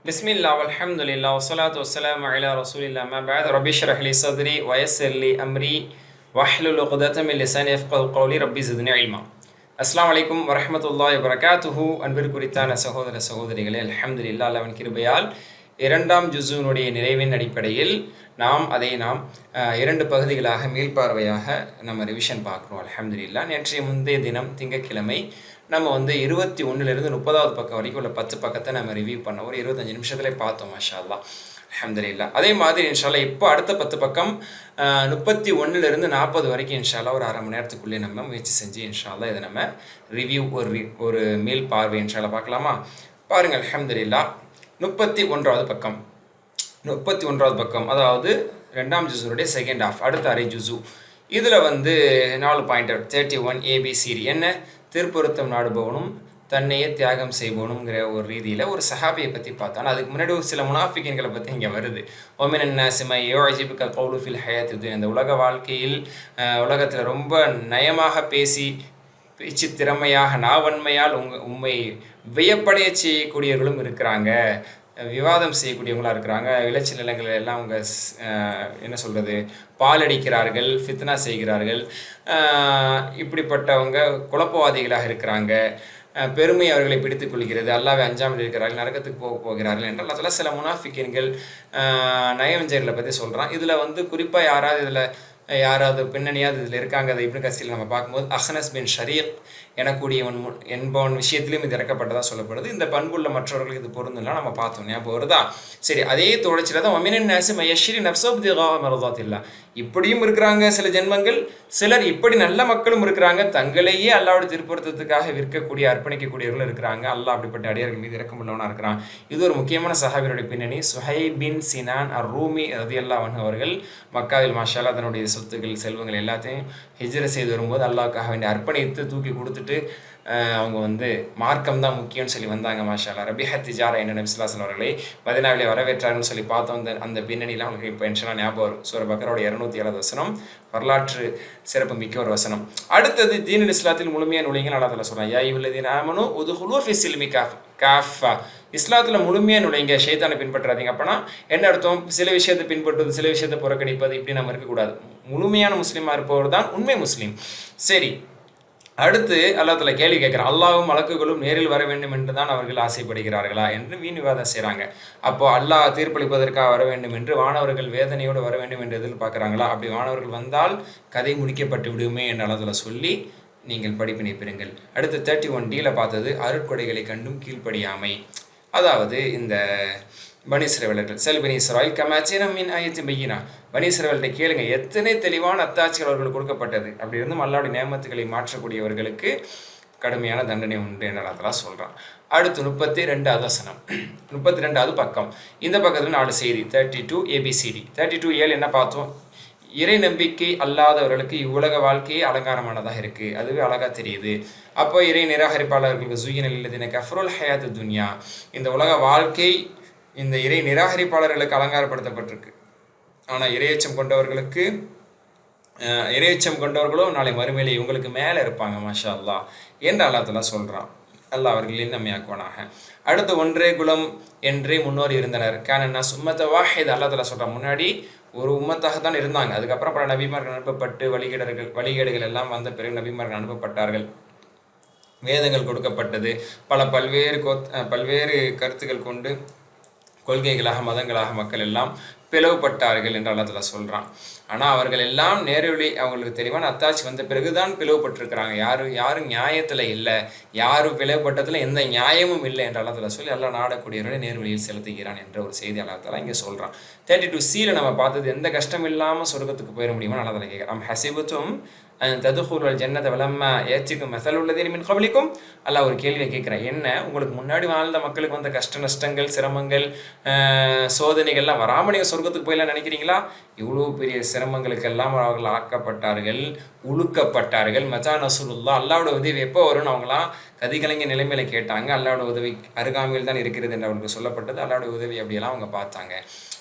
பிஸ்மில்லா அல்ஹம்துலில்லாஹ் வஸ்ஸலாத்து வஸ்ஸலாமு அலா ரசூலில்லாஹ் அம்மா பஅத் ரப்பி ஷ்ரஹ் லி ஸத்ரி வயஸ்ஸிர் லி அம்ரி வஹ்லுல் உக்தத்தம் மின் லிசானி யஃப்கஹு கௌலி ரப்பி ஸித்னி இல்மா. அஸ்ஸலாமு அலைக்கும் வரஹ்மத்துல்லாஹி வபரகாத்துஹு. அன்பிற்குரித்தான சகோதர சகோதரிகளே, அல்ஹம்துலில்லாஹ் அல்லாஹ்வின் கிருபையால் இரண்டாம் ஜுஸூனுடைய நிறைவின் அடிப்படையில் நாம் இரண்டு பகுதிகளாக மீள்பார்வையாக நம்ம ரிவிஷன் பார்க்குறோம். அல்ஹம்துலில்லாஹ். நேற்றைய முந்தைய தினம் திங்கட்கிழமை நம்ம 21லிருந்து 30வது பக்கம் வரைக்கும் உள்ள 10 பக்கத்தை நம்ம ரிவ்யூ பண்ண ஒரு 25 நிமிஷத்துல பார்த்தோம். மாஷா அல்லாஹ், அல்ஹம்துலில்லாஹ். அதே மாதிரி இன்ஷால்லா இப்போ அடுத்த 10 பக்கம் 31லிருந்து 40 வரைக்கும் இன்ஷால்லா ஒரு அரை மணி நேரத்துக்குள்ளே நம்ம முயற்சி செஞ்சு இன்ஷால்லா இதை நம்ம ரிவ்யூ ஒரு மீள் பார்வை இன்ஷால்லா பார்க்கலாமா? பாருங்கள், அல்ஹம்துலில்லாஹ். 31வது பக்கம் 31வது பக்கம், அதாவது ரெண்டாம் ஜுஸுடைய செகண்ட் ஹாஃப், அடுத்த அரை ஜுஸு. இதில் 4 பாயிண்டர் 31 ABCD என்ன? திருப்பொருத்தம் நாடுபவனும் தன்னையே தியாகம் செய்பவனுங்கிற ஒரு ரீதியில் ஒரு சஹாபியை பற்றி பார்த்தோம். அதுக்கு முன்னாடி ஒரு சில முனாஃபிக்கின்களை பற்றி இங்கே வருது. ஒமினன் நாசிமை யோஜிபிக்கல் கௌலு ஃபில் ஹயாத், இந்த உலக வாழ்க்கையில் உலகத்தில் ரொம்ப நயமாக பேச்சு திறமையாக நாவன்மையால் உம்மை வியப்படைய செய்யக்கூடியவர்களும் இருக்கிறாங்க, விவாதம் செய்யக்கூடியவங்களாக இருக்கிறாங்க. விளைச்சல் நிலங்கள் எல்லாம் அவங்க என்ன சொல்கிறது, பாலடிக்கிறார்கள், ஃபித்னா செய்கிறார்கள். இப்படிப்பட்டவங்க குழப்பவாதிகளாக இருக்கிறாங்க. பெருமை அவர்களை பிடித்துக் கொள்கிறது, அல்லாஹ்வை அஞ்சாமல் இருக்கிறார்கள், நரகத்துக்கு போகிறார்கள் என்றால் அதில் சில முனாஃபிக்கின்கள் நயவஞ்சர்களை பற்றி சொல்கிறான். இதில் குறிப்பாக யாராவது பின்னணியாவது இதில் இருக்காங்க. அதை இப்னு கஸீர் நம்ம பார்க்கும்போது அஹ்னஸ் பின் ஷரீக் எனக்கூடியவன் என்பவன் விஷயத்திலையும் இது இறக்கப்பட்டதாக சொல்லப்படுது. இந்த பண்புள்ள மற்றவர்களுக்கு இது பொருந்தலாம் நம்ம பார்த்தோம், ஞாபகம் வருதா? சரி, அதே தொடர்ச்சியில் தான் ஒமினன் நாஸி மயஷ்ரி நஃப்ஸப்திகா மர்தாத்தில்லா, இப்படியும் இருக்கிறாங்க சில ஜென்மங்கள். சிலர் இப்படி நல்ல மக்களும் இருக்கிறாங்க, தங்களையே அல்லாஹ்வுடைய திருப்பொருத்தத்துக்காக விற்கக்கூடிய அர்ப்பணிக்கக்கூடியவர்களும் இருக்கிறாங்க. அல்லாஹ் அப்படிப்பட்ட அடியார்கள் மீது இரக்கமுள்ளவனாக இருக்கிறான். இது ஒரு முக்கியமான சஹாபியுடைய பின்னணி. சுஹைப் பின் சினான் அர்-ரூமி ரலியல்லாஹு அன்ஹு அவர்கள் மக்காவில் மாஷா அல்லாஹ் தன்னுடைய சொத்துக்கள் செல்வங்கள் எல்லாத்தையும் ஹிஜ்ர செய்து வரும்போது அல்லாஹ்வுக்காக வேண்டிய அர்ப்பணித்து தூக்கி கொடுத்துட்டு அவங்க மார்க்கம் தான் முக்கியம்னு சொல்லி வந்தாங்க. மாஷா அல்லாஹ். ரபிஹா திஜாரா என்ன நபி ஸல்லல்லாஹு அலைஹி வஸல்லம் அவர்களை மதீனாவிலே வரவேற்றாருன்னு சொல்லி பார்த்தோம். அந்த பின்னணியில் அவங்களுக்கு இப்போ இன்ஷா அல்லாஹ் ஞாபகம் வரும். சூரா பக்ராவுடைய 207 வசனம் வரலாற்று சிறப்பு மிக்க ஒரு வசனம். அடுத்தது தீனுல் இஸ்லாத்தில் முழுமையாக நுழைங்க அல்லாஹ் தஆலா சொல்றான். யா அய்யுஹல்லதீன ஆமனூ உதுகுலூ ஃபிஸ்ஸில்மி காஃபா, இஸ்லாத்தில் முழுமையாக நுழைங்க, ஷைத்தானை பின்பற்றாதீங்க. அப்போனா என்ன அர்த்தம்? சில விஷயத்தை பின்பற்றுவது, சில விஷயத்தை புறக்கணிப்பது, இப்படி நம்ம இருக்கக்கூடாது. முழுமையான முஸ்லீமாக இருப்பவர் தான் உண்மை முஸ்லீம். சரி, அடுத்து அல்லாஹ் தஆலா கேள்வி கேட்குறான். அல்லாஹ்வும் மலக்குகளும் நேரில் வர வேண்டும் என்று தான் அவர்கள் ஆசைப்படுகிறார்களா என்று வீண் விவாதம் செய்கிறாங்க. அப்போ அல்லாஹ் தீர்ப்பளிப்பதற்காக வர வேண்டும் என்று வானவர்கள் வேதனையோடு வர வேண்டும் என்று எதிர்பார்க்குறாங்களா? அப்படி வானவர்கள் வந்தால் கதை முடிக்கப்பட்டு விடுமே என்று அல்லாஹ் தஆலா சொல்லி நீங்கள் படிப்பினை பெறுங்கள். அடுத்து 31D பார்த்தது அருட்கொடைகளை கண்டும் கீழ்ப்படியாமை. அதாவது இந்த பனி இஸ்ரவேலர்கள் செல் பனி இஸ்ராயில் கமாச்சீன மின் ஆயத்தி பையினா, பனி இஸ்ரவேல்கிட்ட கேளுங்க, எத்தனை தெளிவான அத்தாட்சிகள் அவர்களுக்கு கொடுக்கப்பட்டது. அப்படி இருந்தும் அல்லாஹ்வுடைய நியமத்துகளை மாற்றக்கூடியவர்களுக்கு கடுமையான தண்டனை உண்டு என்று அல்லாஹ் சொல்கிறான். அடுத்து 32வது வசனம், 32வது பக்கம். இந்த பக்கத்தில் 4 செய்தி 32 ABCD. 32A என்ன பார்த்தோம்? இறை நம்பிக்கை அல்லாதவர்களுக்கு இவ்வுலக வாழ்க்கையே அலங்காரமானதாக இருக்குது, அதுவே அழகாக தெரியுது. அப்போ இறை நிராகரிப்பாளர்களுக்கு ஸுய்யின லில்லதீன கஃபருல் ஹயாத்து துன்யா, இந்த உலக வாழ்க்கை இந்த இறை நிராகரிப்பாளர்களுக்கு அலங்காரப்படுத்தப்பட்டிருக்கு. ஆனால் இறையச்சம் கொண்டவர்களும் நாளை மறுமையிலே இவங்களுக்கு மேலே இருப்பாங்க, மாஷா அல்லாஹ் என்று அல்லாஹ் தஆலா சொல்கிறான். அல்லாஹ் அவர்களின் நம்மையாக்குவானாக. அடுத்து ஒன்றே குலம் என்றே முன்னோர் இருந்தனர். கானன்னா சும்மத்த வாஹித், அல்லாஹ் தஆலா சொல்கிறான். முன்னாடி ஒரு உம்மத்தாக தான் இருந்தாங்க, அதுக்கப்புறம் பல நபிமார்கள் அனுப்பப்பட்டு வழிகேடுகள் எல்லாம் வந்த பிறகு நபிமார்கள் அனுப்பப்பட்டார்கள், வேதங்கள் கொடுக்கப்பட்டது, பல்வேறு கருத்துக்கள் கொண்டு கொள்கைகளாக மதங்களாக மக்கள் எல்லாம் பிளவுபட்டார்கள் என்று அல்லாஹ் தஆலா சொல்கிறான். ஆனால் அவர்கள் எல்லாம் நேர்வழி, அவங்களுக்கு தெளிவான அத்தாட்சி வந்த பிறகுதான் பிளவுபட்டிருக்கிறாங்க. யாரும் நியாயத்தில் இல்லை, யாரும் பிளவுபட்டதில் எந்த நியாயமும் இல்லை என்று அல்லாஹ் தஆலா சொல்லி எல்லாம் நாடக்கூடியவர்களை நேர்வழியில் செலுத்துகிறான் என்ற ஒரு செய்தி அல்லாஹ் தஆலா இங்கே சொல்கிறான். 32C நம்ம பார்த்தது எந்த கஷ்டம் இல்லாமல் சொர்க்கத்துக்கு போயிட முடியுமா அல்லாஹ் தஆலா கேட்குறான். ஹஸிபத்தும் ததுகுலுல் ஜன்னத வலம்மா ஏத்திக்கும் மஸலுல்லதீன மின் கப்லிக்கும், அல்லாஹ் ஒரு கேள்வியை கேட்குறேன். என்ன, உங்களுக்கு முன்னாடி வாழ்ந்த மக்களுக்கு வந்த கஷ்ட நஷ்டங்கள், சிரமங்கள், சோதனைகள்லாம் வராமல் நீங்கள் சொர்க்கத்துக்கு போயிடலாம் நினைக்கிறீங்களா? இவ்வளோ பெரிய சிரமங்களுக்கெல்லாம் அவர்கள் ஆக்கப்பட்டார்கள், உழுக்கப்பட்டார்கள். மஜா நசுருல்லா, அல்லாவோட உதவி எப்போ வரும்னு அவங்களாம் கதிகலங்கிய நிலைமையில கேட்டாங்க. அல்லாஹ்வுடைய உதவி அருகாமையில் தான் இருக்கிறது என்று அவர்களுக்கு சொல்லப்பட்டது. அல்லாஹ்வுடைய உதவி அப்படியெல்லாம் அவங்க பார்த்தாங்க.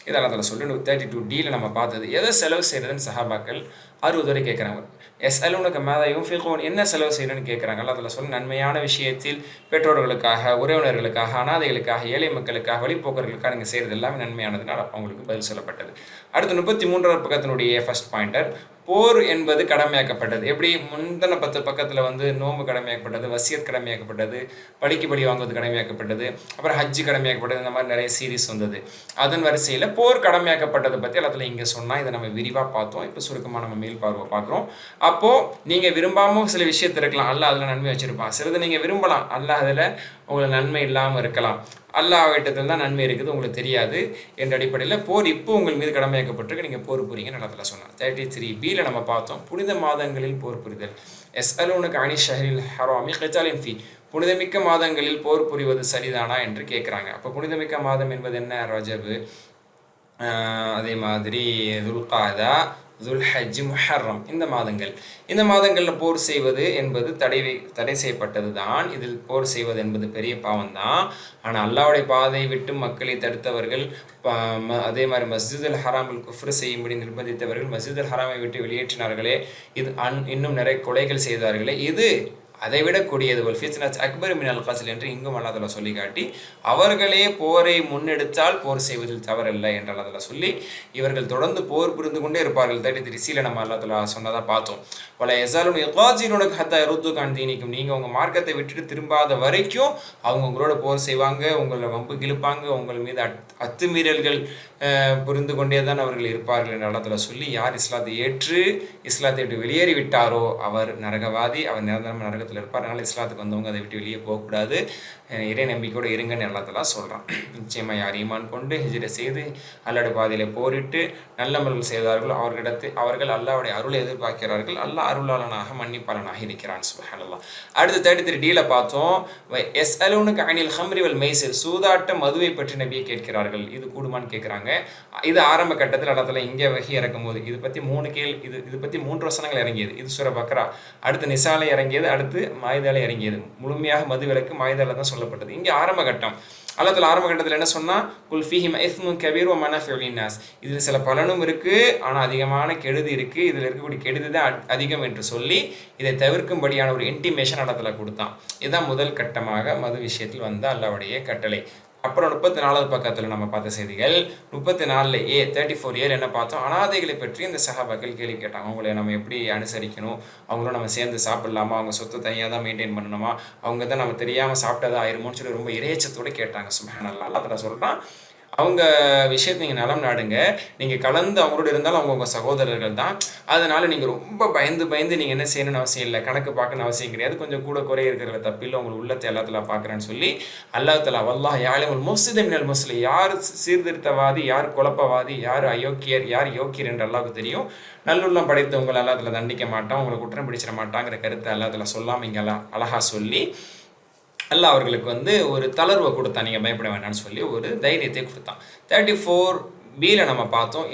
இது அல்லாஹ் தஆலா சொல்லி 32D நம்ம பார்த்தது. எதை செலவு செய்யறதுன்னு சஹாபாக்கள் 60 வரை கேட்குறாங்க. யஸ்அலூனக மாதா யுன்ஃபிகூன், என்ன செலவு செய்யணும்னு கேட்குறாங்க. அல்லாஹ் தஆலா சொல்லி நன்மையான விஷயத்தில் பெற்றோர்களுக்காக, உறவினர்களுக்காக, அனாதைகளுக்காக, ஏழை மக்களுக்காக, வழிபோக்கர்களுக்காக நீங்கள் செய்கிறது எல்லாமே நன்மையானதுனால அவங்களுக்கு பதில் சொல்லப்பட்டது. அடுத்து 33வது பக்கத்தினுடைய ஃபர்ஸ்ட் பாயிண்டர், போர் என்பது கடமையாக்கப்பட்டது. எப்படி முந்தின 10 பக்கத்தில் வந்து நோன்பு கடமையாக்கப்பட்டது, வசியத் கடமையாக்கப்பட்டது, பலிக்கு பலி வாங்குவது கடமையாக்கப்பட்டது, அப்புறம் ஹஜ்ஜு கடமையாக்கப்பட்டது, இந்த மாதிரி நிறைய சீரீஸ் வந்தது. அதன் வரிசையில் போர் கடமையாக்கப்பட்டதை பற்றி எல்லாத்துல இங்கே சொன்னால் இதை நம்ம விரிவாக பார்த்தோம். இப்போ சுருக்கமாக நம்ம மேல் பார்வை பார்க்குறோம். அப்போது நீங்கள் விரும்பாமல் சில விஷயத்தை இருக்கலாம், அல்லாஹ் அதில் நன்மை வச்சுருப்பான். சிலது நீங்கள் விரும்பலாம், அல்லாஹ் அதில் உங்களுக்கு நன்மை இல்லாமல் இருக்கலாம். அல்லாஹ் கிட்டத்தில் தான் நன்மை இருக்குது, உங்களுக்கு தெரியாது என்ற அடிப்படையில் போர் இப்போ உங்கள் மீது கடமையாக்கப்பட்டிருக்கு, நீங்கள் போர் புரியுங்கன்னு நல்லா சொன்னார். 33Bயில் நம்ம பார்த்தோம் புனித மாதங்களில் போர் புரிதல். யஸ்அலூனக அனி ஷஹ்ரில் ஹராமி கிதாலின் ஃபீ, புனிதமிக்க மாதங்களில் போர் புரிவது சரிதானா என்று கேட்குறாங்க. அப்போ புனிதமிக்க மாதம் என்பது என்ன? ரஜபு, அதே மாதிரி துல்காதா, துல்ஹஜ், முஹர்ரம், இந்த மாதங்களில் போர் செய்வது என்பது தடை செய்யப்பட்டது தான். இதில் போர் செய்வது என்பது பெரிய பாவம் தான். ஆனால் அல்லாஹ்வுடைய பாதையை விட்டு மக்களை தடுத்தவர்கள், அதே மாதிரி மஸ்ஜிதுல் ஹராமில் குஃப்ர் செய்யும்படி நிர்பந்தித்தவர்கள், மஸ்ஜிதுல் ஹராமை விட்டு வெளியேற்றினார்களே, இது இன்னும் நிறைய கொலைகள் செய்தார்களே, இது அதை விட கூடியது. ஃபித்னத் அக்பர் மினல் கத்ல் என்று இங்கும் அல்லாஹ் தஆலா சொல்லி காட்டி, அவர்களே போரை முன்னெடுத்தால் போர் செய்வதில் தவறில்லை என்று அல்லாஹ் தஆலா சொல்லி, இவர்கள் தொடர்ந்து போர் புரிந்து கொண்டே இருப்பார்கள். 33Cல நம்ம அல்லாஹ் தஆலா சொன்னதாக பார்த்தோம். வல யஸாலுன யுகாதிலுனக ஹத்தா யருதுக அன் தீனிக்கும், நீங்கள் உங்கள் மார்க்கத்தை விட்டுட்டு திரும்பாத வரைக்கும் அவங்க உங்களோட போர் செய்வாங்க, உங்களை வம்பு கிழிப்பாங்க, உங்கள் மீது அத்துமீறல்கள் புரிந்து கொண்டே தான் அவர்கள் இருப்பார்கள் என்று அல்லாஹ் தஆலா சொல்லி, யார் இஸ்லாத்தை ஏற்று இஸ்லாத்தை விட்டு வெளியேறி விட்டாரோ அவர் நரகவாதி, அவர் நிரந்தரமாக நரகத்தில் இருப்பார். அதனால் இஸ்லாத்துக்கு வந்தவங்க அதை விட்டு வெளியே போகக்கூடாது, இறை நம்பிக்கையோடு இருங்கன்னு அல்லாஹ் தஆலா சொல்கிறான். நிச்சயமாக யார் ஈமான் கொண்டு ஹிஜ்ரத் செய்து அல்லாஹ்வுடைய பாதையில் போரிட்டு நல்லமல்கள் செய்தார்களோ அவர்கள் அல்லாஹ்வுடைய அருளை எதிர்பார்க்கிறார்கள். அல்லாஹ் அருளாளனாக மன்னிப்பாளனாக இருக்கிறான். சுப்ஹானல்லாஹ். அடுத்து 33Dயில் பார்த்தோம், யஸ்அலூனக அனில் ஹம்ரி வல் மைசிர், சூதாட்ட மதுவை பற்றி நபியை கேட்கிறார்கள். இது கூடுமான்னு கேட்குறாங்க. இது ஆரம்ப கட்டத்தில் அல்லாஹ் தஆலா இங்கே வஹி இறக்கும் போது இது பற்றி 3 வசனங்கள் இறங்கியது. இது சூரா பக்ரா, அடுத்து நிசால இறங்கியது, அடுத்து மாயிதால இறங்கியது. முழுமையாக மது விலக்கு மாயிதால தான் சொல்லப்பட்டது. இங்கே ஆரம்ப கட்டம். அல்லாஹ் தஆலா ஆரம்ப கட்டத்தில் என்ன சொன்னா, குல் ஃபீஹிம் இஸ்முன் கபீர் வ மனாஃபிஉ லின்னாஸ், இதில் சில பலனும் இருக்குது, ஆனால் அதிகமான கெடுதி இருக்குது, இதில் இருக்கக்கூடிய கெடுதி தான் அதிகம் என்று சொல்லி இதை தவிர்க்கும்படியான ஒரு இன்டிமேஷன் அல்லாஹ் தஆலா கொடுத்தான். இதுதான் முதல் கட்டமாக மது விஷயத்தில் வந்த அல்லாஹ்வுடைய கட்டளை. அப்புறம் 34வது பக்கத்தில் நம்ம பார்த்த செய்திகள். 34A என்ன பார்த்தோம், அனாதைகளை பற்றி இந்த சஹாபாக்கள் கேள்வி கேட்டாங்க. அவங்களை நம்ம எப்படி அனுசரிக்கணும், அவங்களும் நம்ம சேர்ந்து சாப்பிடலாமா, அவங்க சொத்தை தனியாக தான் மெயின்டைன் பண்ணணுமா, அவங்க தான் நம்ம தெரியாமல் சாப்பிட்டதா ஆயிருமோன்னு சொல்லி ரொம்ப இறைச்சத்தோடு கேட்டாங்க. சுப்ஹானல்லாஹ். அல்லாஹ் தஆலா சொல்கிறான், அவங்க விஷயத்தை நீங்கள் நலம் நாடுங்க, நீங்கள் கலந்து அவங்களோட இருந்தாலும் அவங்க உங்கள் சகோதரர்கள் தான். அதனால் நீங்கள் ரொம்ப பயந்து நீங்கள் என்ன செய்யணும்னு அவசியம் இல்லை, கணக்கு பார்க்கணும்னு அவசியம் கிடையாது, கொஞ்சம் கூட குறை இருக்கிற தப்பில்லை, உங்களுக்கு உள்ளத்தை எல்லாத்துல பார்க்குறேன்னு சொல்லி அல்லாஹ் தஆலா வல்லாஹ் யஅலமுல் முஃப்ஸித மினல் முஸ்லிம், யார் சீர்திருத்தவாதி, யார் குழப்பவாதி, யார் அயோக்கியர், யார் யோக்கியர் என்று அல்லாஹ்வுக்கு தெரியும். நல்லுள்ளம் படைத்தவங்களை அல்லாஹ் தஆலா தண்டிக்க மாட்டான், உங்களை குற்றம் பிடிச்சிட மாட்டாங்கிற கருத்தை அல்லாஹ் தஆலா சொல்லாமல் இங்கே அழகாக சொல்லி அல்லாஹ் அவர்களுக்கு வந்து ஒரு தளர்வை கொடுத்தான், நீங்கள் பயப்பட வேண்டாம்னு சொல்லி ஒரு தைரியத்தை கொடுத்தான். 34Bயில் நம்ம பார்த்தோம்,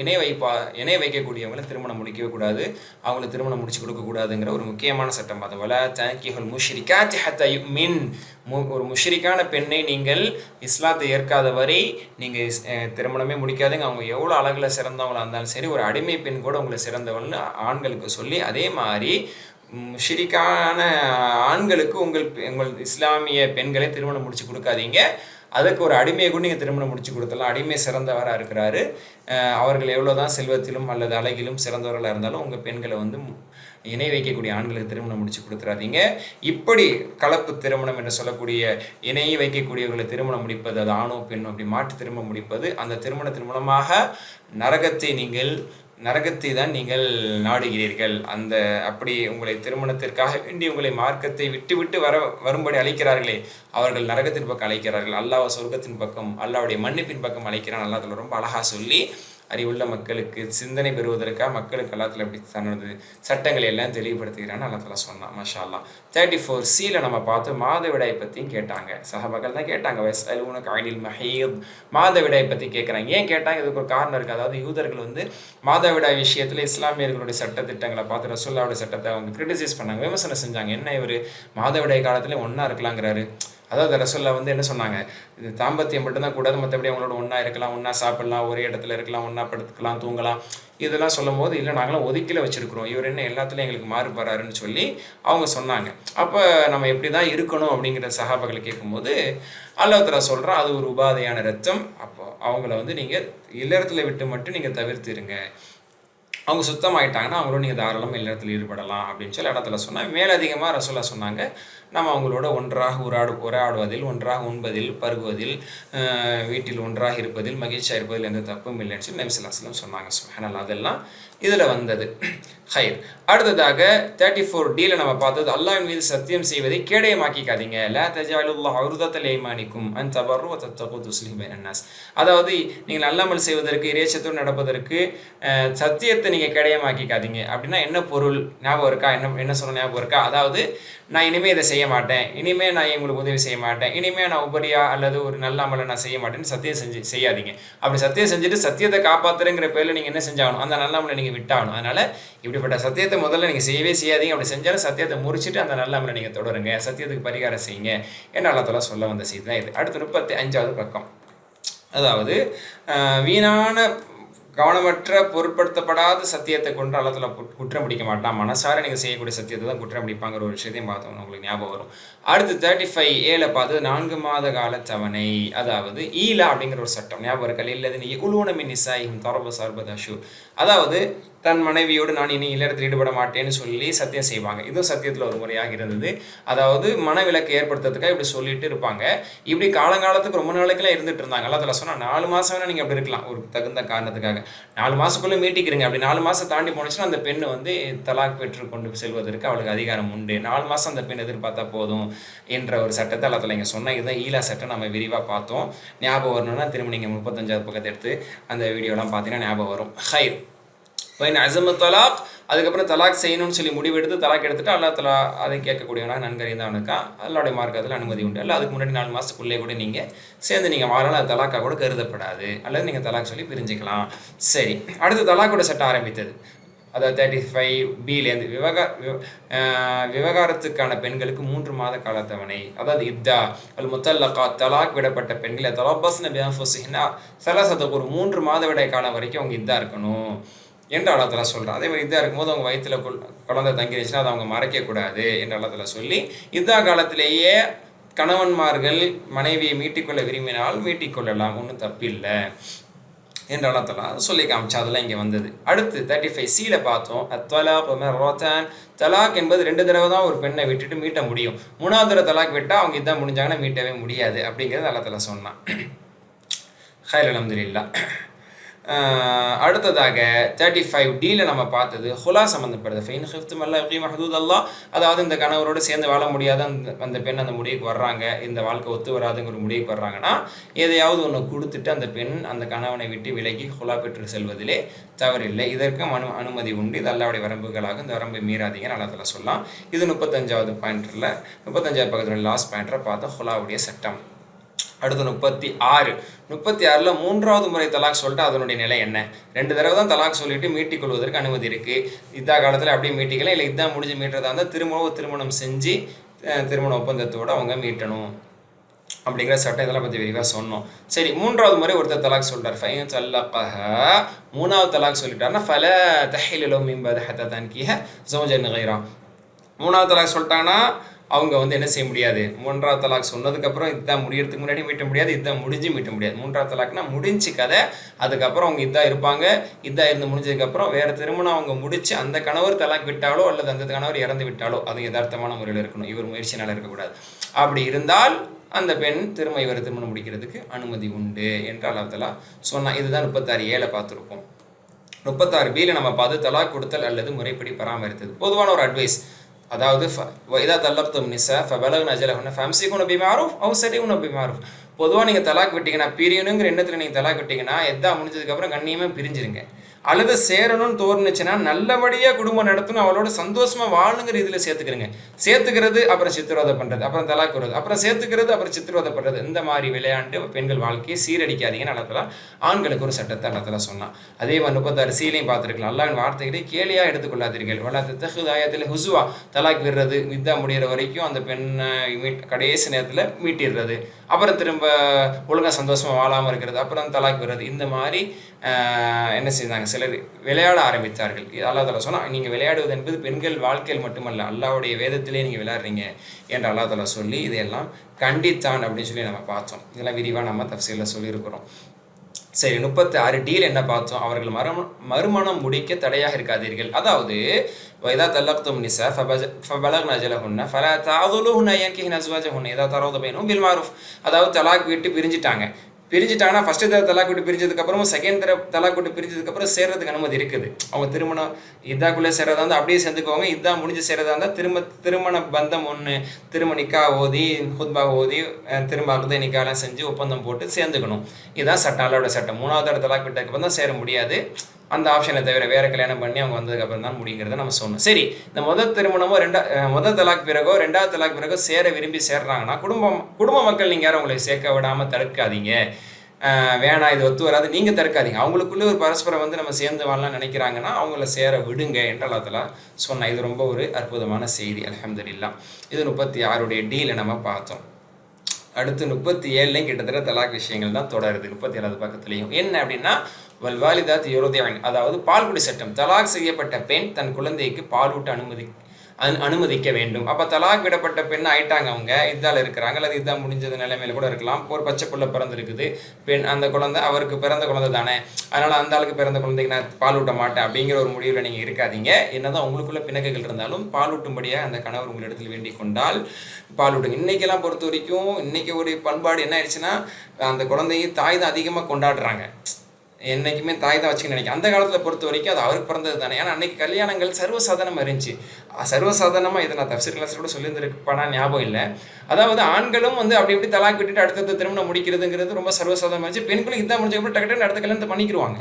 இணை வைக்கக்கூடியவங்களை திருமணம் முடிக்கவே கூடாது, அவங்களை திருமணம் முடிச்சு கொடுக்கக்கூடாதுங்கிற ஒரு முக்கியமான சட்டம் பார்த்தோம். வல தன்கிஹுல் முஷ்ரிகாத்தி ஹத்தா யுமின், ஒரு முஷ்ரிக்கான பெண்ணை நீங்கள் இஸ்லாத்தை ஏற்காத வரை நீங்கள் திருமணமே முடிக்காதுங்க. அவங்க எவ்வளோ அழகில் சிறந்தவங்களாக இருந்தாலும் சரி, ஒரு அடிமை பெண் கூட உங்களை சிறந்தவள்னு ஆண்களுக்கு சொல்லி, அதே மாதிரி முஷ்ரிக்கான ஆண்களுக்கு உங்கள் இஸ்லாமிய பெண்களை திருமணம் முடிச்சு கொடுக்காதீங்க. அதுக்கு ஒரு அடிமையை கூட நீங்கள் திருமணம் முடிச்சு கொடுத்தலாம். அடிமை சிறந்தவராக இருக்கிறாரு, அவர்கள் எவ்வளோதான் செல்வத்திலும் அல்லது அழகிலும் சிறந்தவர்களாக இருந்தாலும் உங்கள் பெண்களை வந்து இணை வைக்கக்கூடிய ஆண்களுக்கு திருமணம் முடிச்சு கொடுத்துறாதீங்க. இப்படி கலப்பு திருமணம் என்று சொல்லக்கூடிய இணை வைக்கக்கூடியவர்களை திருமணம் முடிப்பது, அது ஆணோ பெண்ணோ அப்படி மாற்றி திருமணம் முடிப்பது, அந்த திருமணத்தின் மூலமாக நரகத்தை தான் நீங்கள் நாடுகிறீர்கள். அப்படி உங்களை திருமணத்திற்காக வேண்டி உங்களை மார்க்கத்தை விட்டு வரும்படி அழைக்கிறார்களே, அவர்கள் நரகத்தின் பக்கம் அழைக்கிறார்கள், அல்லாஹ் சொர்க்கத்தின் பக்கம், அல்லாஹ்வுடைய மன்னிப்பின் பக்கம் அழைக்கிறான். அல்லாஹ் ரொம்ப அழகாக சொல்லி அறிவுள்ள மக்களுக்கு சிந்தனை பெறுவதற்காக மக்களுக்கு எல்லாத்துல எப்படி தனது சட்டங்களை எல்லாம் தெளிவுபடுத்துகிறான்னு அல்லா தஆலா சொன்னான். மாஷா அல்லாஹ். 34C நம்ம பார்த்து மாதவிடாய் பற்றியும் கேட்டாங்க. சஹாபாக்கள் தான் கேட்டாங்க, வயஸ்அலூனக அனில் மஹீத், மாதவிடாய் பற்றி கேட்குறாங்க. ஏன் கேட்டாங்க? இதுக்கு ஒரு காரணம் இருக்குது. அதாவது யூதர்கள் வந்து மாதவிடாய் விஷயத்தில் இஸ்லாமியர்களுடைய சட்டத்திட்டங்களை பார்த்து ரசூலுல்லாஹ்வுடைய சட்டத்தை அவங்க கிரிட்டிசைஸ் பண்ணாங்க, விமர்சனம் செஞ்சாங்க. என்ன இவர் மாதவிடாய் காலத்தில் ஒன்றா இருக்கலாங்கிறாரு. அதாவது ரசூலுல்லாஹ் வந்து என்ன சொன்னாங்க, இது தாம்பத்தியம் மட்டும்தான் கூடாது, மற்றபடி அவங்களோட ஒன்றா இருக்கலாம், ஒன்றா சாப்பிடலாம், ஒரே இடத்துல இருக்கலாம், ஒன்றா படுத்துக்கலாம், தூங்கலாம், இதெல்லாம் சொல்லும் போது இல்லை நாங்களாம் ஒதுக்கில வச்சுருக்கிறோம், இவர் என்ன எல்லாத்துலேயும் எங்களுக்கு மாறுபடுறாருன்னு சொல்லி அவங்க சொன்னாங்க. அப்போ நம்ம எப்படி தான் இருக்கணும் அப்படிங்கிற சஹாபாக்களை கேட்கும்போது அல்லாஹ் தஆலா சொல்கிறான், அது ஒரு உபாதையான ரத்தம். அப்போ அவங்கள வந்து நீங்கள் இல்லறத்தில் விட்டு மட்டும் நீங்கள் தவிர்த்துருங்க. அவங்க சுத்தமாயிட்டாங்கன்னா அவங்களோட நீங்கள் தாராளமாக இல்லறத்தில் ஈடுபடலாம் அப்படின்னு சொல்லி இடத்துல சொன்னால், மேலதிகமாக ரசூலுல்லாஹ் சொன்னாங்க, நம்ம அவங்களோட ஒன்றாக உரையாடுவதில், ஒன்றாக உண்பதில், பருகுவதில், வீட்டில் ஒன்றாக இருப்பதில், மகிழ்ச்சியாக இருப்பதில் எந்த தப்பும் இல்லைன்னு சொல்லி நபி ஸல்லல்லாஹு அலைஹி வஸல்லம் சொன்னாங்க. சுப்ஹானல்லாஹ். அதெல்லாம் இதில் வந்தது. ஹைர். அடுத்ததாக 34D நம்ம பார்த்தது, அல்லாஹ்வின் மீது சத்தியம் செய்வதை கேடயமாக்கிக்காதீங்க. லா தஜஅலுல்லாஹ உர்தத லிஐமானிக்கும் அன் தபர்ரு வ தத்தகு துஸ்லிஹு பைனன் நாஸ். அதாவது நீங்கள் நல்லமல் செய்வதற்கு, இறைச்சத்தோடு நடப்பதற்கு சத்தியத்தை நீங்கள் கேடயமாக்கிக்காதீங்க. அப்படின்னா என்ன பொருள் ஞாபகம் இருக்கா? என்ன சொன்ன ஞாபகம் இருக்கா? அதாவது நான் இனிமேல் இதை செய்ய மாட்டேன், இனிமேல் நான் உங்களுக்கு உதவி செய்ய மாட்டேன், இனிமேல் நான் உபரியா அல்லது ஒரு நல்ல அமலை நான் செய்ய மாட்டேன்னு சத்தியம் செய்யாதீங்க. அப்படி சத்தியம் செஞ்சுட்டு சத்தியத்தை காப்பாற்றுறங்கிற பேரில் நீங்கள் என்ன செஞ்சாகணும்? அந்த நல்ல அமலை நீங்கள் விட்டாகணும். அதனால் இப்படிப்பட்ட சத்தியத்தை முதல்ல நீங்கள் செய்யவே செய்யாதீங்க. அப்படி செஞ்சாலும் சத்தியத்தை முறிச்சிட்டு அந்த நல்ல அமலை நீங்கள் தொடருங்க, சத்தியத்துக்கு பரிகாரம் செய்யுங்க என்று அல்லாஹ் தஆலா சொல்ல வந்த செய்தி தான் இது. அடுத்து 35வது பக்கம். அதாவது வீணான கவனமற்ற பொருட்படுத்தப்படாத சத்தியத்தை கொண்டு அல்லாஹ் தஆலா குற்றம் பிடிக்க மாட்டான். மனசார நீங்கள் செய்யக்கூடிய சத்தியத்தை தான் குற்றம் பிடிப்பாங்கிற ஒரு விஷயத்தையும் பார்த்தோம், உங்களுக்கு ஞாபகம் வரும். அடுத்து 35A பார்த்து 4 மாத கால தவணை, அதாவது ஈலா அப்படிங்கிற ஒரு சட்டம் ஞாபகம் இருக்கல? இல்லது நீ உலூன மின் நிசாயிஹிம் தரப சர்பதாஷு, அதாவது தன் மனைவியோடு நான் இனி இல்லறத்தில் ஈடுபட மாட்டேன்னு சொல்லி சத்தியம் செய்வாங்க. இதுவும் சத்தியத்தில் ஒரு முறையாக இருந்தது. அதாவது மனவிலக்கு ஏற்படுத்துறதுக்காக இப்படி சொல்லிட்டு இருப்பாங்க. இப்படி காலங்காலத்துக்கு ரொம்ப நாளைக்கெல்லாம் இருந்துட்டு இருந்தாங்க. அல்லாஹ் தஆலா சொன்னால் 4 மாதம் வேணால் நீங்கள் அப்படி இருக்கலாம் ஒரு தகுந்த காரணத்துக்காக. 4 மாதத்துக்குள்ளே மீட்டிக்கிறீங்க. அப்படி 4 மாதம் தாண்டி போனுச்சுன்னா அந்த பெண்ணை வந்து தலாக் பெற்று கொண்டு செல்வதற்கு அவளுக்கு அதிகாரம் உண்டு. 4 மாதம் அந்த பெண் எதிர்பார்த்தா போதும் என்ற ஒரு சட்டத்தை அல்லாஹ் தஆலா இங்கே சொன்னால், இதுதான் ஈலா சட்டம். நம்ம விரிவாக பார்த்தோம். ஞாபகம் வரணும்னா திரும்ப நீங்கள் 35வது பக்கத்தை எடுத்து அந்த வீடியோலாம் பார்த்தீங்கன்னா ஞாபகம் வரும். ஹைர். வைன் அஸம தலாக், அதுக்கப்புறம் தலாக் செய்யணும்னு சொல்லி முடிவெடுத்து தலாக் எடுத்துட்டு அல்லாஹ் தஆலா அதை கேட்கக்கூடியவனாக நன்கறிந்தவனுக்கா அல்லாஹ்வுடைய மார்க்கத்தில் அனுமதி உண்டு. அல்ல அதுக்கு முன்னாடி 4 மாதத்துக்குள்ளே கூட நீங்கள் சேர்ந்து நீங்கள் வாழலாம், அது தலாக்காக கூட கருதப்படாது. அல்லது நீங்கள் தலாக் சொல்லி பிரிஞ்சுக்கலாம். சரி, அடுத்து தலாக்கோட சட்டம் ஆரம்பித்தது. அதாவது 35Bலேருந்து விவகாரத்துக்கான பெண்களுக்கு 3 மாத கால தவணை, அதாவது இத்தா அல் முத்தல்லகா, தலாக் விடப்பட்ட பெண்களை தலப்பஸ்ன பிஅன்ஃபுஸிஹின்னா ஸலாஸத குரு, 3 மாதவிடாய் காலம் வரைக்கும் அவங்க இத்தா இருக்கணும் என்று அல்லாஹ் தஆலா சொல்கிறான். அதே மாதிரி இதாக இருக்கும்போது அவங்க வயிற்றில் குழந்தை தங்கிருச்சுன்னா அதை அவங்க மறைக்கக்கூடாது என்று அல்லாஹ் தஆலா சொல்லி, இத்தா காலத்திலேயே கணவன்மார்கள் மனைவியை மீட்டிக்கொள்ள விரும்பினால் மீட்டிக்கொள்ளலாம், ஒன்றும் தப்பில்லை என்று அல்லாஹ் தஆலா சொல்லி காமிச்சா. அதெல்லாம் இங்கே வந்தது. அடுத்து 35C பார்த்தோம், அத்தலாக் மர்ரத்தான், தலாக் என்பது 2 தடவை தான் ஒரு பெண்ணை விட்டுட்டு மீட்ட முடியும். 3வது தடவை தலாக் விட்டால் அவங்க இதான் முடிஞ்சாங்கன்னா மீட்டவே முடியாது அப்படிங்கிறது அல்லாஹ் தஆலா சொன்னான். ஹைர், அல்ஹம்துலில்லாஹ். அடுத்ததாக 35D நம்ம பார்த்தது ஹுலா சம்மந்தப்படுது. ஃபைன் ஹிஃப்தும் அல்லா யுகீம ஹுதூத் அல்லாஹ், அதாவது இந்த கணவரோடு சேர்ந்து வாழ முடியாத அந்த பெண் அந்த முடிவுக்கு வர்றாங்க, இந்த வாழ்க்கை ஒத்து வராதுங்கிற முடிவுக்கு வர்றாங்கன்னா எதையாவது ஒன்று கொடுத்துட்டு அந்த பெண் அந்த கணவனை விட்டு விலகி ஹுலா பெற்று செல்வதிலே தவறில்லை. இதற்கும் அனுமதி உண்டு. இது அல்லாஹ்வுடைய வரம்புகளாக, இந்த வரம்பை மீறாதீங்கன்னு அல்லாஹ் தஆலா சொல்லலாம். இது 35வது பாயிண்ட்ல 35வது பக்கத்தில் லாஸ்ட் பாயிண்ட்ல பார்த்தா ஹுலாவுடைய சட்டம். அடுத்து 36ல் 3வது முறை தலாக் சொல்லிட்டு அதனுடைய நிலை என்ன? 2 தடவை தான் தலாக் சொல்லிட்டு மீட்டிக்கொள்வதற்கு அனுமதி இருக்குது. இதா காலத்தில் அப்படியே மீட்டிக்கலாம், இல்லை இதான் முடிஞ்சு மீட்டுறதா இருந்தால் திருமணம் செஞ்சு திருமண ஒப்பந்தத்தோடு அவங்க மீட்டணும் அப்படிங்கிற சட்டம். இதெல்லாம் பற்றி விரிவாக சொன்னோம். சரி, 3வது முறை ஒருத்தர் தலாக் சொல்கிறார். ஃபைன் தல்லகஹ, 3வது தலாக் சொல்லிட்டாருன்னா ஃபல தஹில்லு லஹு மின் பஅதி ஹத்தா தன்கிஹ ஸௌஜன் கைரா. 3வது தலாக் சொல்லிட்டாங்கன்னா அவங்க வந்து என்ன செய்ய முடியாது, 3வது தலாக் சொன்னதுக்கப்புறம் இதுதான் முடியறதுக்கு முன்னாடி மீட்ட முடியாது, இதுதான் முடிஞ்சு மீட்ட முடியாது. 3வது தலாக்னா முடிஞ்சு கதை, அதுக்கப்புறம் அவங்க இதாக இருப்பாங்க. இதாக இருந்து முடிஞ்சதுக்கப்புறம் வேறு திருமணம் அவங்க முடிச்சு அந்த கணவர் தலாக் விட்டாலோ அல்லது அந்த கணவர் இறந்து விட்டாலோ அது யதார்த்தமான முறையில் இருக்கணும், இவர் முயற்சினால் இருக்கக்கூடாது. அப்படி இருந்தால் அந்த பெண் இவர் திருமணம் முடிக்கிறதுக்கு அனுமதி உண்டு என்று அல்லாஹ் தஆலா சொன்னால். இதுதான் 36A பார்த்துருப்போம். 36Bல நம்ம பார்த்து தலாக் கொடுத்தல் அல்லது முறைப்படி பராமரித்தது. பொதுவான ஒரு அட்வைஸ், அதாவது இதா தல்லக்தும் நிஸா ஃபபலக்ன அஜலஹுன்ன ஃபம்சிகுன பிமஅரூஃப் அவ் சரிகுன பிமஅரூஃப், பொதுவாக நீங்கள் தலாக் விட்டீங்கன்னா, பிரியணுங்கிற எண்ணத்தில் நீங்கள் தலாக் விட்டீங்கன்னா, எதா முடிஞ்சதுக்கப்புறம் கண்ணியமாக பிரிஞ்சிருங்க. அல்லது சேரணும்னு தோணுச்சுன்னா நல்லபடியாக குடும்பம் நடத்தணும், அவளோட சந்தோஷமாக வாழுங்கிற இதில் சேர்த்துக்கிறங்க. சேர்த்துக்கிறது அப்புறம் சித்திரவதை பண்ணுறது, அப்புறம் தலாக் வருது, அப்புறம் சேர்த்துக்கிறது அப்புறம் சித்திரவதை பண்ணுறது, இந்த மாதிரி விளையாண்டு பெண்கள் வாழ்க்கையை சீரடிக்காதீங்கன்னு அல்லத்தலாம் ஆண்களுக்கு ஒரு சட்டத்தை அல்லத்தலாம் சொன்னான். அதே மாதிரி 36 சீலையும் பார்த்துருக்கலாம். அல்லாஹ்வின் வார்த்தைகளை கேலியாக எடுத்துக்கொள்ளாதீர்கள். தத்தஹுதாயத்தில் ஹுசுவா, தலாக் விடுறது, வித்தா முடிகிற வரைக்கும் அந்த பெண்ணை கடைசி நேரத்தில் மீட்டிடுறது, அப்புறம் திரும்ப ஒழுங்காக சந்தோஷமாக வாழாமல் இருக்கிறது, அப்புறம் தலாக் விடுறது, இந்த மாதிரி என்ன செய்தாங்க, சிலர் விளையாட ஆரம்பித்தார்கள். அல்லாஹ் தஆலா சொன்னால், நீங்கள் விளையாடுவது என்பது பெண்கள் வாழ்க்கையில் மட்டுமல்ல, அல்லாஹ்வுடைய வேதத்திலே நீங்கள் விளையாடுறீங்க என்று அல்லாஹ் தஆலா சொல்லி இதையெல்லாம் கண்டித்தான் அப்படின்னு சொல்லி நம்ம பார்த்தோம். இதெல்லாம் விரிவாக நம்ம தஃசீரில் சொல்லியிருக்கிறோம். சரி, 36 டீல் என்ன பார்த்தோம்? அவர்கள் மறுமணம் முடிக்க தடையாக இருக்காதீர்கள். அதாவது وإذا طلقتم النساء فبلغن أجلهن فلا تعضلوهن أن ينكحن أزواجهن إذا تراضوا بينهم بالمعروف. அதாவது தலாக் விட்டு பிரிஞ்சிட்டாங்கன்னா ஃபஸ்ட்டு தடவை தலாக் விட்டு பிரிஞ்சதுக்கப்புறமும் செகண்ட் தடவை தலாக் விட்டு பிரிஞ்சதுக்கப்புறம் சேர்றதுக்கு அனுமதி இருக்குது. அவங்க திருமணம் இதாக்குள்ளே சேர்றதா இருந்தால் அப்படியே சேர்ந்துக்குவாங்க. இதான் முடிஞ்சு சேர்றதா இருந்தால் திருமண பந்தம் ஒன்று, திரும்ப நிக்கா ஓதி, ஹுத்பா ஓதி, திரும்ப அகுதை நிக்காலாம் செஞ்சு ஒப்பந்தம் போட்டு சேர்ந்துக்கணும். இதுதான் சட்டம், அல்லாவோட சட்டம். 3வது தடவை தலாக் விட்டதுக்கப்புறம் தான் சேர முடியாது. அந்த ஆப்ஷனை தவிர வேறு கல்யாணம் பண்ணி அவங்க வந்ததுக்கப்புறம் தான் முடிங்கிறத நம்ம சொன்னோம். சரி, இந்த முதல் திருமணமோ முதல் தலாக் பிறகோ 2வது தலாக் பிறகோ விரும்பி சேர்றாங்கன்னா குடும்ப மக்கள் நீங்கள் யாரும் உங்களை சேர்க்க விடாமல் தடுக்காதீங்க. வேணாம், இது ஒத்து வராது, நீங்கள் தடுக்காதீங்க. அவங்களுக்குள்ளே ஒரு பரஸ்பரம் வந்து நம்ம சேர்ந்து வாழலாம் நினைக்கிறாங்கன்னா அவங்கள சேர விடுங்க என்று அல்லாஹ் தஆலா சொன்னால், இது ரொம்ப ஒரு அற்புதமான செய்தி. அல்ஹம்துலில்லாஹ். இது 36 டீலை நம்ம பார்த்தோம். அடுத்து 37லையும் கிட்டத்தட்ட தலாக் விஷயங்கள் தான் தொடருது. 37வது பக்கத்துலையும் என்ன அப்படின்னா, வல்வாலிதாத் யுர்திஅன், அதாவது பால்குடி சட்டம். தலாக் செய்யப்பட்ட பெண் தன் குழந்தைக்கு பாலூட்ட அனுமதிக்க வேண்டும். அப்போ தலாக் விடப்பட்ட பெண் ஆயிட்டாங்க, அவங்க இதால் இருக்கிறாங்க, அல்லது இதான் முடிஞ்சது நிலைமையில கூட இருக்கலாம். ஒரு பச்சை புள்ள பிறந்திருக்குது, பெண், அந்த குழந்தை அவருக்கு பிறந்த குழந்தை தானே, அதனால் அந்த ஆளுக்கு பிறந்த குழந்தைக்கு நான் பாலூட்ட மாட்டேன் அப்படிங்கிற ஒரு முடிவில் நீங்கள் இருக்காதீங்க. என்னதான் உங்களுக்குள்ள பிணக்குகள் இருந்தாலும் பாலூட்டும்படியாக அந்த கணவர் உங்களிடத்தில் வேண்டிக் கொண்டால் பாலூட்டுங்க. இன்றைக்கெல்லாம் பொறுத்த வரைக்கும் இன்றைக்கி ஒரு பண்பாடு என்ன ஆயிடுச்சுன்னா, அந்த குழந்தையை தாய் தான் அதிகமாக கொண்டாடுறாங்க. என்றைக்குமே தாய் தான் வச்சுக்க நினைக்கிறேன். அந்த காலத்தில் பொறுத்த வரைக்கும் அது அவருக்கு பிறந்தது தானே. ஏன்னா அன்றைக்கி கல்யாணங்கள் சர்வசாதாரணமாக இருந்துச்சு. சர்வசாதாரணமாக இதை நான் தஃசீர் கிளாஸில் கூட சொல்லியிருந்திருப்பானா ஞாபகம் இல்லை. அதாவது ஆண்களும் வந்து அப்படி இப்படி தலாக் விட்டுட்டு அடுத்தது திருமணம் முடிக்கிறதுங்கிறது ரொம்ப சர்வசாதாரணமாக இருந்துச்சு. பெண்களும் இதான் முடிஞ்சப்பறம் டக்கு அடுத்த கல்யாணத்தை பண்ணிக்கிடுவாங்க.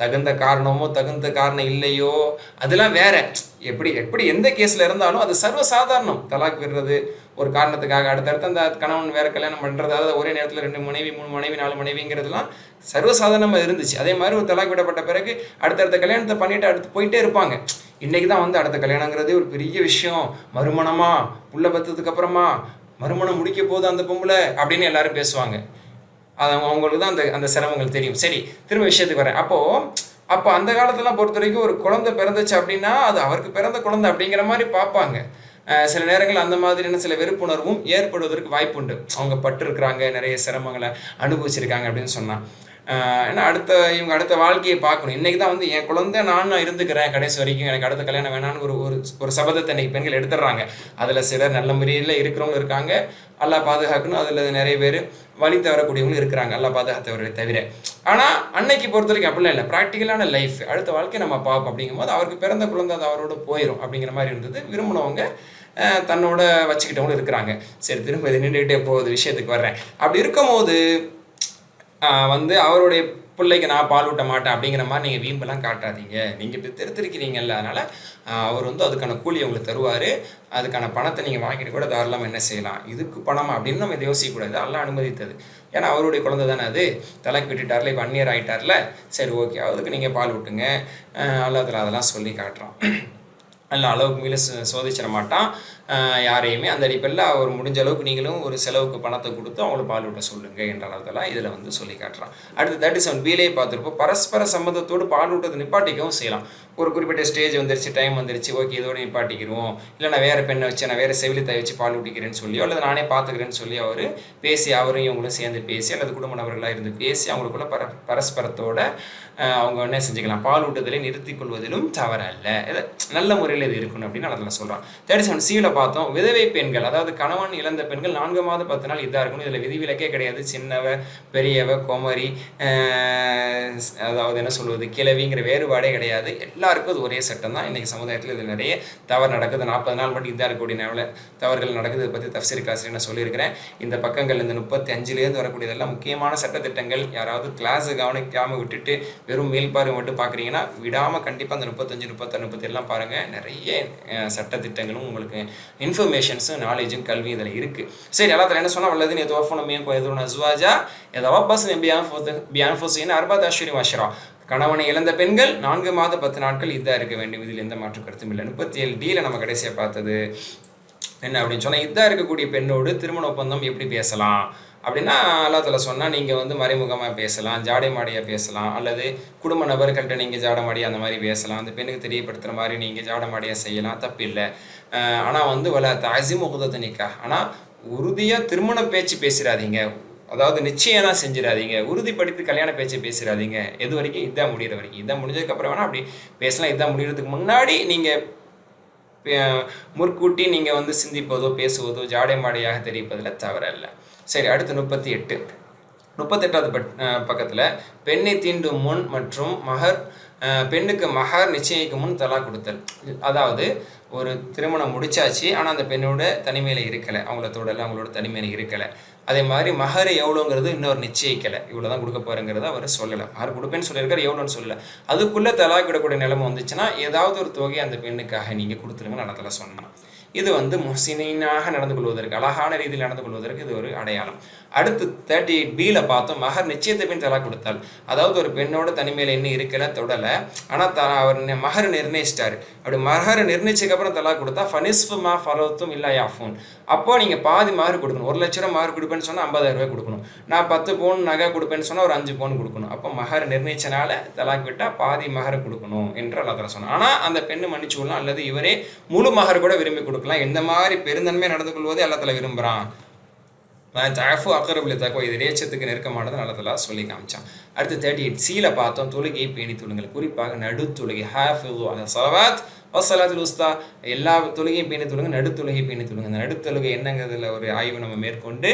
தகுந்த காரணமோ தகுந்த காரணம் இல்லையோ அதெல்லாம் வேற. எப்படி எந்த கேஸில் இருந்தாலும் அது சர்வசாதாரணம். தலாக் விடுறது ஒரு காரணத்துக்காக, அடுத்தடுத்து அந்த கணவன் வேற கல்யாணம் பண்ணுறது, அதாவது ஒரே நேரத்தில் 2 மனைவி 3 மனைவி 4 மனைவிங்கிறதுலாம் சர்வசாதாரணமாக இருந்துச்சு. அதே மாதிரி ஒரு தலாக் விடப்பட்ட பிறகு அடுத்தடுத்த கல்யாணத்தை பண்ணிட்டு அடுத்து போயிட்டே இருப்பாங்க. இன்றைக்கி தான் வந்து அடுத்த கல்யாணங்கிறதே ஒரு பெரிய விஷயம். மறுமணமா, புள்ள பத்ததுக்கு அப்புறமா மறுமணம் முடிக்க போது அந்த பொம்பளை அப்படின்னு எல்லாரும் பேசுவாங்க. அது அவங்களுக்கு தான் அந்த சிரமங்கள் தெரியும். சரி, திரும்ப விஷயத்துக்கு வரேன். அப்போ அந்த காலத்துலாம் பொறுத்த வரைக்கும் ஒரு குழந்தை பிறந்துச்சு அப்படின்னா அது அவருக்கு பிறந்த குழந்தை அப்படிங்கிற மாதிரி பார்ப்பாங்க. சில நேரங்கள் அந்த மாதிரியான சில வெறுப்புணர்வும் ஏற்படுவதற்கு வாய்ப்பு உண்டு. அவங்க பட்டிருக்கிறாங்க, நிறைய சிரமங்களை அனுபவிச்சிருக்காங்க அப்படின்னு சொன்னால். ஏன்னா இவங்க அடுத்த வாழ்க்கையை பார்க்கணும். இன்றைக்கி தான் வந்து என் குழந்தை நான் இருந்துக்கிறேன் கடைசி வரைக்கும், எனக்கு அடுத்த கல்யாணம் வேணான்னு ஒரு சபதத்தை இன்றைக்கி பெண்கள் எடுத்துடுறாங்க. அதில் சிலர் நல்ல முறையில் இருக்கிறவங்களும் இருக்காங்க, அல்லாஹ் பாதுகாக்கணும். அதில் நிறைய பேர் வழி தவறக்கூடியவங்களும் இருக்கிறாங்க, அல்லாஹ் பாதுகாத்தவர்களை தவிர. ஆனால் அன்னைக்கு பொறுத்த வரைக்கும் அப்படிலாம் இல்லை. ப்ராக்டிக்கலான லைஃப், அடுத்த வாழ்க்கையை நம்ம பார்ப்போம். அப்படிங்கும்போது அவருக்கு பிறந்த குழந்தை அது அவரோட போயிடும் அப்படிங்கிற மாதிரி இருந்தது. விரும்பினவங்க தன்னோட வச்சுக்கிட்டவங்களும் இருக்கிறாங்க. சரி, திரும்ப இது நின்றுகிட்டே போகுது, விஷயத்துக்கு வர்றேன். அப்படி இருக்கும்போது வந்து அவருடைய பிள்ளைக்கு நான் பால் ஊட்ட மாட்டேன் அப்படிங்கிற மாதிரி நீங்கள் வீம்பெல்லாம் காட்டாதீங்க. நீங்கள் இப்படி தெரிஞ்சிருக்கிறீங்கல்ல, அதனால் அவர் வந்து அதுக்கான கூலி உங்களுக்கு தருவார். அதுக்கான பணத்தை நீங்கள் வாங்கிட்டு கூட தாராளமாக என்ன செய்யலாம். இதுக்கு பணமா அப்படின்னு நம்ம இதை யோசிக்கக்கூடாது. அதெல்லாம் அனுமதித்தது. ஏன்னா அவருடைய குழந்தை தானே அது, தலைக்கு விட்டுட்டார்ல, இப்போ 1 year ஆகிட்டார்ல, சரி ஓகே, அதுக்கு நீங்கள் பால் ஊட்டுங்க. அல்லாஹ் அதெல்லாம் சொல்லி காட்டுறான். அல்ல அளவுக்கு மேலே சோதிச்சிட மாட்டான் யாரையுமே. அந்த அடிப்படையில் அவர் முடிஞ்ச அளவுக்கு நீங்களும் ஒரு செலவுக்கு பணத்தை கொடுத்து அவங்கள பால் விட்ட சொல்லுங்கள் என்ற அளவுலாம் இதில் வந்து சொல்லி காட்டுறான். அடுத்து 37 பிலேயே பார்த்துருப்போம். பரஸ்பர சம்மந்தத்தோடு பால் விட்டதை நிப்பாட்டிக்கவும் செய்யலாம். ஒரு குறிப்பிட்ட ஸ்டேஜ் வந்துருச்சு, டைம் வந்துருச்சு, ஓகே இதோடு நிப்பாட்டிக்கிறோம், இல்லை நான் வேறு பெண்ணை வச்சு நான் வேறு செவிலித்தாய் வச்சு பால் ஊட்டிக்கிறேன்னு சொல்லியோ, அல்லது நானே பார்த்துக்கிறேன்னு சொல்லி அவர் பேசி, அவரும் இவங்களும் சேர்ந்து பேசி, அல்லது குடும்ப நபர்களாக இருந்து பேசி அவங்களுக்குள்ள பரஸ்பரத்தோட அவங்க என்ன செஞ்சுக்கலாம், பால் ஊட்டுதலை நிறுத்திக் கொள்வதிலும் தவறல்ல. இதை நல்ல முறையில் இது இருக்கணும் அப்படின்னு அதில் சொல்கிறான். 37 சீவில் பார்த்தோம் விதவை பெண்கள், அதாவது கணவன் இழந்த பெண்கள் 4 மாதம் 10 நாள் இதாக இருக்கணும். இதில் விதிவிலக்கே கிடையாது. சின்னவ, பெரியவ, குமரி, அதாவது என்ன சொல்வது, கிழவிங்கிற வேறுபாடே கிடையாது. எல்லாருக்கும் அது ஒரே சட்டம் தான். இன்றைக்கி சமுதாயத்தில் இதில் நிறைய தவறு நடக்குது. 40 நாள் மட்டும் இதாக இருக்கக்கூடிய தவறுகள் நடக்குது. இதை பற்றி தஃப்சீர் கிளாஸில் நான் சொல்லியிருக்கிறேன். இந்த பக்கங்கள் இந்த 35லேருந்து வரக்கூடியதெல்லாம் முக்கியமான சட்டத்திட்டங்கள். யாராவது கிளாஸு கவனிக்காமல் விட்டுட்டு வெறும் மேல்பார்வை மட்டும் பார்க்குறீங்கன்னா விடாமல் கண்டிப்பாக அந்த 35, 36, 37 பாருங்கள். நிறைய சட்டத்திட்டங்களும் உங்களுக்கு இன்ஃபர்மேஷன்ஸும் நாலேஜும் கல்வி இதில் இருக்குது. சரி, எல்லாத்தில் என்ன சொன்னால் வல்லது எதுவும் எதுவும் அஸ்வாஜா எதவா பஸ் பியான்ஃபோசின்னு 40 அஷ்வரி வாஷரா. கணவனை இழந்த பெண்கள் 4 மாதம் 10 நாட்கள் இதாக இருக்க வேண்டும். இதில் எந்த மாற்று கருத்தும் இல்லை. 37D நம்ம கடைசியாக பார்த்தது என்ன அப்படின்னு சொன்னால், இதாக இருக்கக்கூடிய பெண்ணோடு திருமண ஒப்பந்தம் எப்படி பேசலாம் அப்படின்னா, அல்லாஹ் தஆலா சொன்னால் நீங்கள் வந்து மறைமுகமாக பேசலாம், ஜாடை மாடியாக பேசலாம், அல்லது குடும்ப நபர்கள்ட்ட நீங்கள் ஜாடை மாடியாக அந்த மாதிரி பேசலாம். அந்த பெண்ணுக்கு தெரியப்படுத்துகிற மாதிரி நீங்கள் ஜாடை மாடியாக செய்யலாம், தப்பில்லை. ஆனால் வந்து வல தாசிம் உகுதத்து நிக்கா, ஆனால் உறுதியாக திருமண பேச்சு பேசிடாதீங்க. அதாவது நிச்சயம் தான் செஞ்சிடாதீங்க. உறுதிப்படுத்தி கல்யாண பேச்சை பேசிடாதீங்க. எது வரைக்கும் இதான் முடிகிற வரைக்கும். இதான் முடிஞ்சதுக்கப்புறம் வேணால் அப்படி பேசலாம். இதான் முடிகிறதுக்கு முன்னாடி நீங்கள் முற்கூட்டி நீங்கள் வந்து சிந்திப்பதோ பேசுவதோ ஜாடை மாடையாக தெரிவிப்பதில் தவறல்ல. சரி, அடுத்து 38வது பக்கத்தில் பெண்ணை தீண்டும் முன் மற்றும் பெண்ணுக்கு மகர் நிச்சயிக்கும் முன் தலாக் கொடுத்தல். அதாவது ஒரு திருமணம் முடிச்சாச்சு, ஆனால் அந்த பெண்ணோட தனிமையில் இருக்கலை, அவங்கள தொடலை, அவங்களோட தனிமையில் இருக்கலை. அதே மாதிரி மகர் எவ்வளோங்கிறது இன்னொரு நிச்சயிக்கலை. இவ்வளோ தான் கொடுக்க போகிறங்கிறத அவர் சொல்லலை. மகர் கொடுப்பேன்னு சொல்லியிருக்காரு, எவ்வளோன்னு சொல்லலை. அதுக்குள்ளே தலாக் விடக்கூடிய நிலைமை வந்துச்சுன்னா ஏதாவது ஒரு தொகையை அந்த பெண்ணுக்காக நீங்கள் கொடுத்துருங்கன்னு நடத்தல சொன்னான். இது வந்து முஹ்சினாக நடந்து கொள்வதற்கு, அழகான ரீதியில் நடந்து கொள்வதற்கு இது ஒரு அடையாளம். அடுத்து 38Bயில் பார்த்தோம் மகர் நிச்சயத்தை பின் தலாக் கொடுத்தால். அதாவது ஒரு பெண்ணோட தனிமையில் இன்னும் இருக்கலை, தொடலை, ஆனால் அவர் மகர் நிர்ணயிச்சிட்டாரு. அப்படி மகர் நிர்ணயிச்சதுக்கப்புறம் தலாக் கொடுத்தா ஃபனிஸ்ஃபு மா ஃபரத்தும் இல்லை யாஃபூன். அப்போ நீங்கள் பாதி மகர் கொடுக்கணும். 1 லட்ச ரூபா மகர் கொடுப்பேன்னு சொன்னால் 50,000 ரூபாய் கொடுக்கணும். நான் 10 பவுன் நகை கொடுப்பேன்னு சொன்னால் ஒரு 5 பவுன் கொடுக்கணும். அப்போ மகர் நிர்ணயிச்சனால தலாக் விட்டால் பாதி மகரை கொடுக்கணும் என்று அல்லாஹ் தஆலா சொன்னான். ஆனால் அந்த பெண்ணு மன்னிச்சு கொள்ளலாம், அல்லது இவரே முழு மகர் கூட விரும்பி கொடுக்கலாம். எந்த மாதிரி பெருந்தன்மை நடந்து கொள்வதே அல்லாஹ் தஆலா விரும்புகிறான். தாஃபு அக்ரபுல் தக்வா, இது இறைச்சத்துக்கு நெருக்கமானது அல்லாஹ் தஆலா சொல்லி காமிச்சான். அடுத்து 38Cயில் பார்த்தோம் தொழுகையை பேணி தொழுங்கள். குறிப்பாக நடுத்தொழுகை, ஹாஃபிது அலா ஸலவாத் வஸ்ஸலாத்துல் உஸ்தா, எல்லா தொழுகையும் பேணி தொழுங்க, நடுத்தொழுகை பேணி தொழுங்க. அந்த நடுத்தொழுகை என்னங்கிறதுல ஒரு ஆய்வு நம்ம மேற்கொண்டு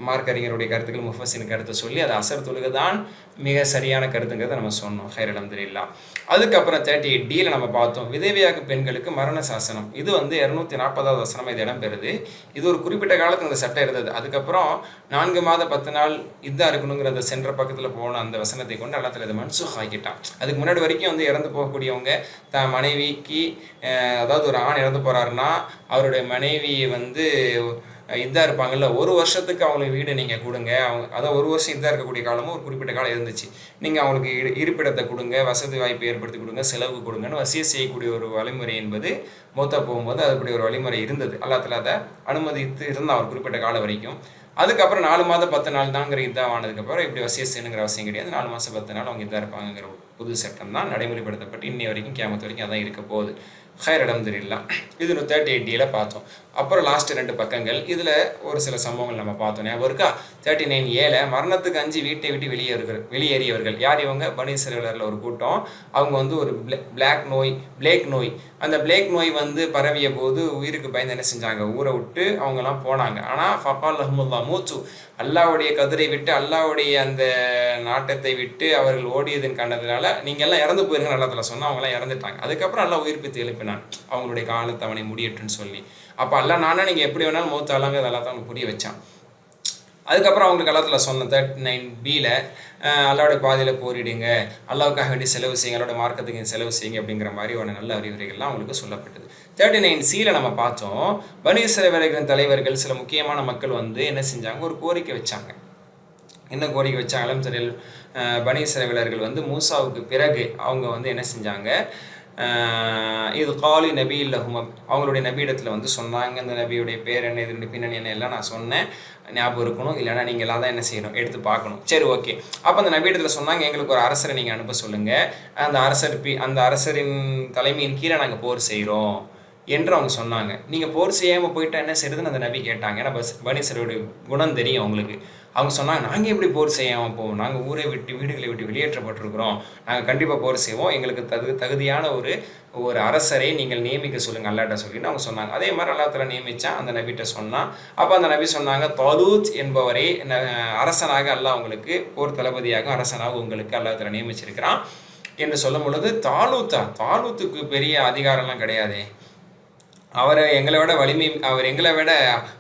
மார்க்கறிஞருடைய கருத்துக்கள், முஃபஸ்ஸின் கருத்தை சொல்லி அது அசர் தொழுகை தான் மிக சரியான கருத்துங்கிறத நம்ம சொன்னோம். ஹைர் அல்ஹம்துலில்லாஹ். அதுக்கப்புறம் 38Dயில் நம்ம பார்த்தோம் விதவையாகும் பெண்களுக்கு மரண சாசனம். இது வந்து 240வது வசனம் இது இடம் பெறுது. இது ஒரு குறிப்பிட்ட காலத்துக்கு அந்த சட்டம் இருந்தது. அதுக்கப்புறம் 4 மாதம் 10 நாள் இதாக இருக்கணுங்கிற அந்த சென்ற பக்கத்தில் போன அந்த வசனத்தை கொண்டு அல்லாஹ் தஆலா இதை மன்சூக் ஆக்கிட்டான். அதுக்கு முன்னாடி வரைக்கும் வந்து இறந்து போகக்கூடியவங்க தான் மனைவிக்கு, அதாவது ஒரு ஆண் இறந்து போகிறாருன்னா அவருடைய மனைவியை வந்து இதாக இருப்பாங்கள்ல, 1 வருஷத்துக்கு அவங்களுக்கு வீடு நீங்கள் கொடுங்க. அதாவது 1 வருஷம் இதாக இருக்கக்கூடிய காலமும் ஒரு குறிப்பிட்ட காலம் இருந்துச்சு. நீங்கள் அவங்களுக்கு இருப்பிடத்தை கொடுங்க, வசதி வாய்ப்பு ஏற்படுத்தி கொடுங்க, செலவு கொடுங்கன்னு வசியம் செய்யக்கூடிய ஒரு வழிமுறை என்பது மூத்தா போகும்போது அப்படி ஒரு வழிமுறை இருந்தது. அல்லாஹ் தஆலா அதை அனுமதித்து இருந்தால் ஒரு குறிப்பிட்ட காலம் வரைக்கும். அதுக்கப்புறம் 4 மாதம் 10 நாள் தாங்கிற இதாக ஆனதுக்கப்புறம் இப்படி வசியம் செய்யணுங்கிற அவசியம் கிடையாது. 4 மாதம் 10 நாள் அவங்க இதாக இருப்பாங்கிற புது சட்டம் தான் நடைமுறைப்படுத்தப்பட்டு இன்னி வரைக்கும் கியாமத் வரைக்கும் அதான் இருக்க போகுது. ஹைர் அல்ஹம்துலில்லாஹ். இது 38Dயில் பார்த்தோம். அப்புறம் லாஸ்ட் 2 பக்கங்கள் இதில் ஒரு சில சம்பவங்கள் நம்ம பார்த்தோம். ஞாபகம் இருக்கா? 39Aல மரணத்துக்கு அஞ்சு வீட்டை விட்டு வெளியேறியவர்கள் யார்? இவங்க பனி இஸ்ரவேலர்ல ஒரு கூட்டம். அவங்க வந்து ஒரு பிளேக் நோய் அந்த பிளேக் நோய் வந்து பரவிய போது உயிருக்கு பயந்து என்ன செஞ்சாங்க? ஊரை விட்டு அவங்கெல்லாம் போனாங்க. ஆனால் ஃபகால் லஹுமுல்லா மூச்சு, அல்லாவுடைய கதிரை விட்டு, அல்லாவுடைய அந்த நாட்டத்தை விட்டு அவர்கள் ஓடியதன் காரணத்தினால நீங்கள் எல்லாம் இறந்து போயிருங்க அல்லாஹ் தஆலா சொன்னால் அவங்களாம் இறந்துட்டாங்க. அதுக்கப்புறம் அல்லாஹ் உயிர்ப்பித்து எழுப்பினான் அவங்களுடைய காலத்தவணை முடியட்டுன்னு சொல்லி. அப்போ அல்லாஹ் நானா நீங்கள் எப்படி வேணாலும் மௌத்தாலாங்க அதெல்லாம் தான் அவங்க புரிய வச்சான். அதுக்கப்புறம் அவங்களுக்கு அல்லாஹ் தஆலா சொன்ன 39Bயில் அல்லாவுடைய பாதையில் போரிடுங்க, அல்லாவுக்காக வேண்டி செலவு செய்யுங்க, அல்லாவுடைய மார்க்கத்துக்கு செலவு செய்யுங்க அப்படிங்கிற மாதிரி ஒரு நல்ல அறிவுரைகள்லாம் அவங்களுக்கு சொல்லப்பட்டது. 39Cயில் நம்ம பார்த்தோம் பனி இஸ்ரவேலர்களின் தலைவர்கள் சில முக்கியமான மக்கள் வந்து என்ன செஞ்சாங்க? ஒரு கோரிக்கை வச்சாங்க. என்ன கோரிக்கை வச்சாங்களும் சரி, பனி இஸ்ரவேலர்கள் வந்து மூசாவுக்கு பிறகு அவங்க வந்து என்ன செஞ்சாங்க? இது காலி நபி இல்லஹும், அவங்களுடைய நபியிடத்தில் வந்து சொன்னாங்க. அந்த நபியுடைய பேர் என்ன, இதனுடைய பின்னணி என்ன எல்லாம் நான் சொன்னேன், ஞாபகம் இருக்கணும், இல்லைனா நீங்கள் எல்லாம் தான் என்ன செய்யணும், எடுத்து பார்க்கணும். சரி, ஓகே. அப்போ அந்த நபியிடத்தில் சொன்னாங்க, எங்களுக்கு ஒரு அரசரை நீங்கள் அனுப்ப சொல்லுங்கள், அந்த அரசரின் தலைமையின் கீழே நாங்கள் போர் செய்கிறோம் என்று அவங்க சொன்னாங்க. நீங்கள் போர் செய்யாமல் போயிட்டா என்ன செய்யறதுன்னு அந்த நபி கேட்டாங்க. ஏன்னா பனி இஸ்ரவேலுடைய குணம் தெரியும் அவங்களுக்கு. அவங்க சொன்னாங்க, நாங்கள் எப்படி போர் செய்யாமல் போவோம், நாங்கள் ஊரை விட்டு வீடுகளை விட்டு வெளியேற்றப்பட்டிருக்கிறோம், நாங்கள் கண்டிப்பாக போர் செய்வோம், எங்களுக்கு தகுதியான ஒரு அரசரை நீங்கள் நியமிக்க சொல்லுங்கள் அல்லாட்ட சொல்லிட்டு அவங்க சொன்னாங்க. அதே மாதிரி அல்லா தஆலா நியமித்தான், அந்த நபிகிட்ட சொன்னான். அப்போ அந்த நபி சொன்னாங்க, தாலூத் என்பவரை அரசனாக அல்லாஹ் உங்களுக்கு, போர் தளபதியாக அரசனாக உங்களுக்கு அல்லா தஆலா நியமிச்சிருக்கிறான் என்று சொல்லும் பொழுது, தாலூத்துக்கு பெரிய அதிகாரம்லாம் கிடையாதே, அவர் எங்களை விட அவர் எங்களை விட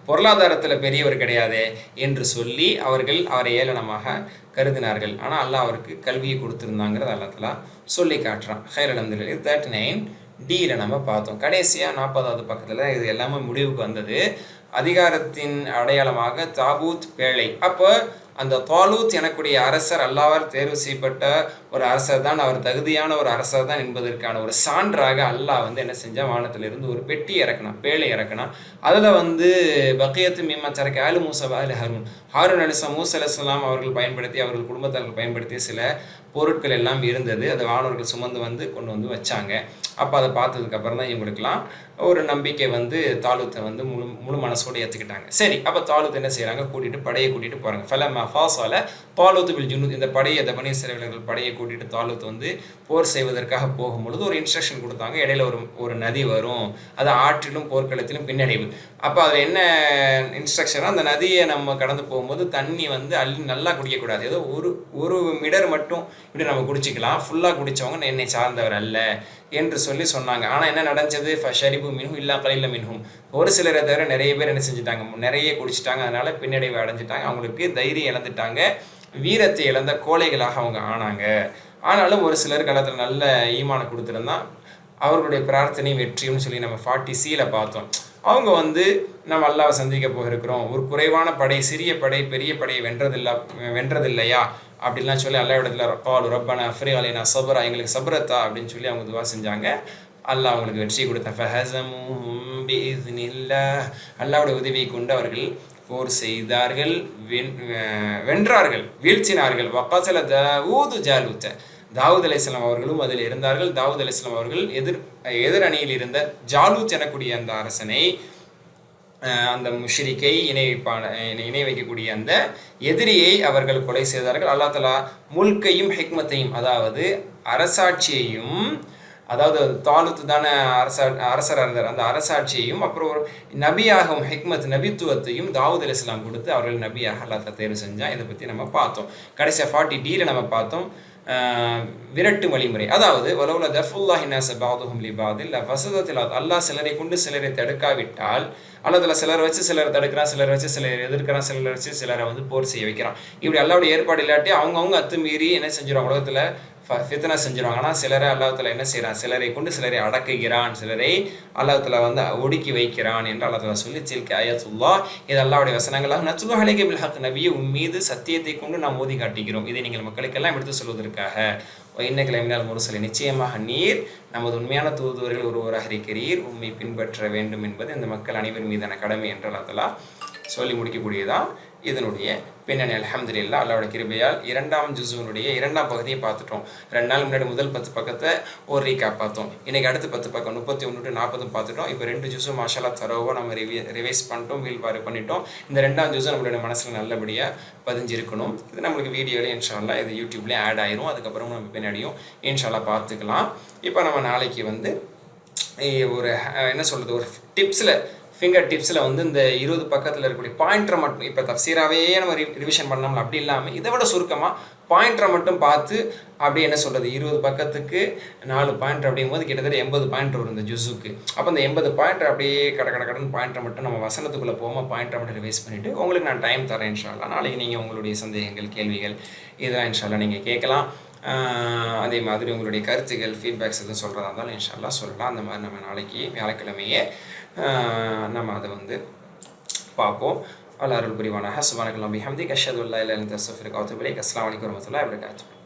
பொருளாதாரத்தில் பெரியவர் கிடையாது என்று சொல்லி அவரை ஏளனமாக கருதினார்கள். ஆனால் அல்லாஹ் அவருக்கு கல்வியை கொடுத்துருந்தாங்கிறது அல்லா தஆலா சொல்லி காட்டுறான். ஹைர் அல்ஹம்துலில்லாஹ். 39D நம்ம பார்த்தோம். கடைசியாக 40வது பக்கத்தில் இது எல்லாமே முடிவுக்கு வந்தது. அதிகாரத்தின் அடையாளமாக தாபூத் பேழை. அப்போ அந்த தாலூத் எனக்கூடிய அரசர் அல்லாஹ்வால் தேர்வு செய்யப்பட்ட ஒரு அரசர் தான், அவர் தகுதியான ஒரு அரசர் தான் என்பதற்கான ஒரு சான்றாக அல்லாஹ் என்ன செஞ்சால் வானத்திலிருந்து ஒரு பெட்டி இறக்கணும், பேழை இறக்கணும். அதில் பக்கியத்து மிம்மா தரக்க ஆலு மூசா ஆலு ஹாரூன் அலைஹிஸ்ஸலாம், மூசா அலைஹிஸ்ஸலாம் அவர்கள் பயன்படுத்தி, அவர்கள் குடும்பத்தார்கள் பயன்படுத்திய சில பொருட்கள் எல்லாம் இருந்தது. அதை வானவர்கள் சுமந்து கொண்டு வச்சாங்க. அப்போ அதை பார்த்ததுக்கப்புறம் தான் இவங்களுக்கெல்லாம் ஒரு நம்பிக்கை தாலூத்தை முழு மனசோடு ஏற்றுக்கிட்டாங்க. சரி, அப்போ தாலூத் என்ன செய்கிறாங்க, படையை கூட்டிகிட்டு போகிறாங்க. ஃபலம்மா ஃபாஸால தாலூத் பில் ஜுனூத், இந்த படையை, இந்த பனி இஸ்ரவேலர்கள் படையை கூட்டிகிட்டு தாலூத் போர் செய்வதற்காக போகும்பொழுது ஒரு இன்ஸ்ட்ரக்ஷன் கொடுத்தாங்க. இடையில ஒரு நதி வரும், அது ஆற்றிலும் போர்க்களத்திலும் பின்னடைவு. அப்போ அதில் என்ன இன்ஸ்ட்ரக்ஷனாக, அந்த நதியை நம்ம கடந்து போகும்போது தண்ணி அள்ளி நல்லா குடிக்கக்கூடாது, ஏதோ ஒரு மிடர் மட்டும் இப்படி நம்ம குடிச்சிக்கலாம், ஃபுல்லாக குடித்தவங்க என்னை சார்ந்தவர் அல்ல என்று சொன்னாங்க. ஆனால் என்ன நடந்தது, ஃபஷரிபு மின்ஹும் இல்லா கலீல மின்ஹும், ஒரு சிலரை தவிர நிறைய பேர் என்ன செஞ்சுட்டாங்க, நிறைய குடிச்சிட்டாங்க. அதனால பின்னடைவு அடைஞ்சிட்டாங்க, அவங்களுக்கு தைரியம் இழந்துட்டாங்க, வீரத்தை இழந்த கோழைகளாக அவங்க ஆனாங்க. ஆனாலும் ஒரு சிலர் காலத்தில் நல்ல ஈமான கொடுத்துருந்தான், அவர்களுடைய பிரார்த்தனை வெற்றியும் சொல்லி நம்ம 40C பார்த்தோம். அவங்க நம்ம அல்லாஹ்வை சந்திக்க போகிறோம், ஒரு குறைவான படை, சிறிய படை பெரிய படையை வென்றதில்லையா அப்படின்லாம் சொல்லி அல்லாஹ் இடத்துல காலு ரப்பனா அஃப்ரிக் அலைனா சபரா, எங்களுக்கு சபரத்தா அப்படின்னு சொல்லி அவங்க துவா செஞ்சாங்க. அல்லாஹ் அவங்களுக்கு வெற்றி கொடுத்தான். ஃபஹஸமுஹும் பிஇذنில்லாஹ், அல்லாஹ்வுடைய உதவியை கொண்டு அவர்கள் போர் செய்தார்கள், வென்றார்கள், வீழ்த்தினார்கள். வகஸல தாவூது ஜாலூத்த, தாவூத் அலைஹிஸ்ஸலாம் அவர்களும் அதில் இருந்தார்கள். தாவூத் அலைஹிஸ்ஸலாம் அவர்கள் எதிர் அணியில் இருந்த ஜாலூத் எனக்கூடிய அந்த அரசனை, அந்த முஷ்ரிக்கை, இணை வைக்கக்கூடிய அந்த எதிரியை அவர்கள் கொலை செய்தார்கள். அல்லாஹ் தஆலா முல்கையும் ஹிக்மத்தையும், அதாவது அரசாட்சியையும், அதாவது தாலூத் தானே அரசராக இருந்தார், அந்த அரசாட்சியையும் அப்புறம் ஒரு நபியாகவும் ஹிக்மத் நபித்துவத்தையும் தாவூத் அலைஹிஸ்ஸலாம் கொடுத்து அவர்கள் நபியாக அல்லாஹ் தஆலா தேர்வு செஞ்சால். இதை பற்றி நம்ம பார்த்தோம். கடைசியாக 40D நம்ம பார்த்தோம் விரட்டு வழிமுறை. அதாவது வலவுல தஃபுல்லாஹி நாஸ பஅதுஹும் லிபஅதில் லஃபஸதத்தில், அல்லாஹ் சிலரை கொண்டு சிலரை தடுக்காவிட்டால், அல்லாஹ் சிலர் வச்சு சிலர் தடுக்கிறான், சிலர் வச்சு சிலர் எதிர்க்கிறான், சிலர் வச்சு சிலரை போர் செய்ய வைக்கிறான். இப்படி அல்லாஹ்வுடைய ஏற்பாடு இல்லாட்டி அவங்கவுங்க அத்துமீறி என்ன செஞ்சிருவாங்க, உலகத்தில் ஃபித்னா செஞ்சிருவாங்க. ஆனால் சிலரை அல்லாஹ் தஆலா என்ன செய்கிறான், சிலரை கொண்டு சிலரை அடக்குகிறான், சிலரை அல்லாஹ் தஆலா ஒடுக்கி வைக்கிறான் என்று அல்லாஹ் தஆலா சொல்லி சில்க ஆயத்துல்லாஹ், இது அல்லாஹ்வுடைய வசனங்களாக நத்லுஹு அலைக பில் ஹக், நபியை உம்மீது சத்தியத்தை கொண்டு நாம் ஓதி காட்டுகிறோம், இதை நீங்கள் மக்களுக்கெல்லாம் எடுத்து சொல்வதற்காக. இன்னக லமினல் முர்சலீன், நிச்சயமாக நீர் நமது உண்மையான தூதுவர்கள் ஒருவராக இருக்கிறீர், உண்மை பின்பற்ற வேண்டும் என்பது இந்த மக்கள் அனைவர் மீதான கடமை என்று அல்லாஹ் தஆலா சொல்லி முடிக்கக்கூடியதான் இதனுடைய பின்னணி. அல்ஹம்துலில்லாஹ், அல்லாஹ்வுடைய கிருபையால் 2ஆம் ஜுஸுனுடைய 2ஆம் பகுதியை பார்த்துட்டோம். 2 நாள் முன்னாடி முதல் 10 பக்கத்தை ஒரு ரீகேப் பார்த்தோம். இன்றைக்கி அடுத்து 10 பக்கம் 31 to 40 பார்த்துட்டோம். இப்போ 2 ஜுஸும் மாஷால்லா தரோவாக நம்ம ரிவைஸ் பண்ணிட்டோம், வீல்பாரு பண்ணிட்டோம். இந்த 2ஆம் ஜுஸும் நம்மளுடைய மனசில் நல்லபடியாக பதிஞ்சிருக்கணும். இது நம்மளுக்கு வீடியோவில் இன்ஷா அல்லாஹ் இது யூடியூப்லேயே ஆட் ஆயிரும், அதுக்கப்புறம் நம்ம பின்னாடியும் இன்ஷா அல்லாஹ் பார்த்துக்கலாம். இப்போ நம்ம நாளைக்கு ஒரு என்ன சொல்கிறது, ஒரு ஃபிங்கர் டிப்ஸில் இந்த 20 பக்கத்தில் இருக்கக்கூடிய பாயிண்டரை மட்டும், இப்போ தஃப்சீராகவே நம்ம ரிவிஷன் பண்ணோம்ல, அப்படி இல்லாமல் இதை விட சுருக்கமாக பாயிண்டரை மட்டும் பார்த்து அப்படி என்ன சொல்கிறது, 20 பக்கத்துக்கு 4 பாயிண்டர் அப்படிங்கும்போது கிட்டத்தட்ட 80 பாயிண்டர் வரும் இந்த ஜுஸுக்கு. அப்போ அந்த 80 பாயிண்டர் அப்படியே கடன்னு பாயிண்டரை மட்டும் நம்ம வசனத்துக்குள்ளே போகாமல் பாயிண்டரை மட்டும் ரிவைஸ் பண்ணிவிட்டு உங்களுக்கு நான் டைம் தரேன் இன்ஷா அல்லாஹ். நாளைக்கு நீங்கள் உங்களுடைய சந்தேகங்கள், கேள்விகள் இதெல்லாம் இன்ஷா அல்லாஹ் நீங்கள் கேட்கலாம். அதே மாதிரி உங்களுடைய கருத்துக்கள், ஃபீட்பேக்ஸ் எதுவும் சொல்கிறதா இருந்தாலும் இன்ஷா அல்லாஹ் சொல்லலாம். அந்த மாதிரி நம்ம நாளைக்கு வியாழக்கிழமையே நம்ம அதை பார்ப்போம். அல்லாஹ் அருள் புரிவானாக. சுப்ஹானக்கல்லாஹு வபிஹம்திக அஷ்ஹது அல்லா இலாஹா இல்ல அன்த அஸ்தக்ஃபிருக வ அத்தூபு இலைக். அஸ்ஸலாமு அலைக்கும் வரஹ்மத்துல்லாஹி வபரகாத்துஹு.